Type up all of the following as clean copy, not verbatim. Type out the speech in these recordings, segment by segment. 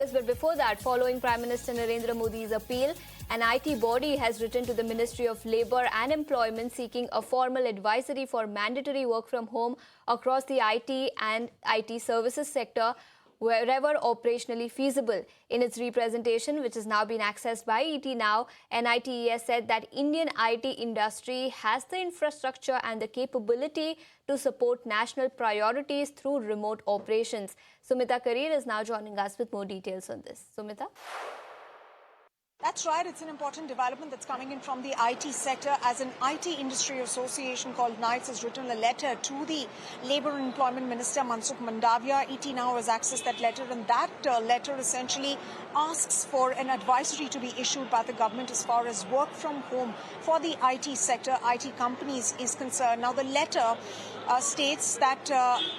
details. But before that, following Prime Minister Narendra Modi's appeal, an IT body has written to the Ministry of Labour and Employment seeking a formal advisory for mandatory work from home across the IT and IT services sector wherever operationally feasible. In its representation, which has now been accessed by ET Now, NITES said that Indian IT industry has the infrastructure and the capability to support national priorities through remote operations. Sumita Karir is now joining us with more details on this. Sumita? That's right. It's an important development that's coming in from the IT sector, as an IT industry association called NITES has written a letter to the Labour and Employment Minister Mansukh Mandavia. ET Now has accessed that letter, and that letter essentially asks for an advisory to be issued by the government as far as work from home for the IT sector, IT companies is concerned. Now, the letter states that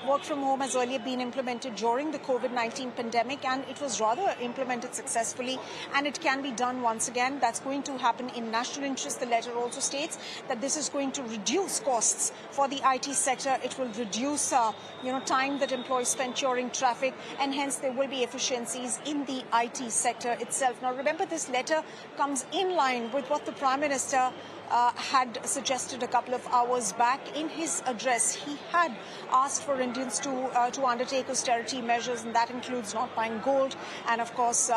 work from home has earlier been implemented during the COVID-19 pandemic, and it was rather implemented successfully, and it can be done once again. That's going to happen in national interest. The letter also states that this is going to reduce costs for the IT sector. It will reduce time that employees spend during traffic, and hence there will be efficiencies in the IT sector itself. Now, remember, this letter comes in line with what the Prime Minister had suggested a couple of hours back. In his address, he had asked for Indians to undertake austerity measures, and that includes not buying gold and, of course,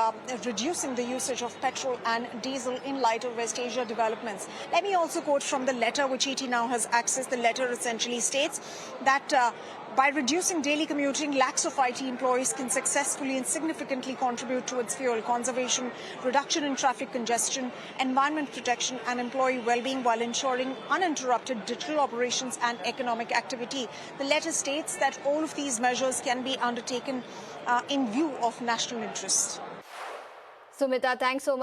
reducing the usage of petrol and diesel in light of West Asia developments. Let me also quote from the letter which ET Now has accessed. The letter essentially states that by reducing daily commuting, lakhs of IT employees can successfully and significantly contribute towards fuel conservation, reduction in traffic congestion, environment protection and employee well-being while ensuring uninterrupted digital operations and economic activity. The letter states that all of these measures can be undertaken in view of national interest. Sumita, thanks so much.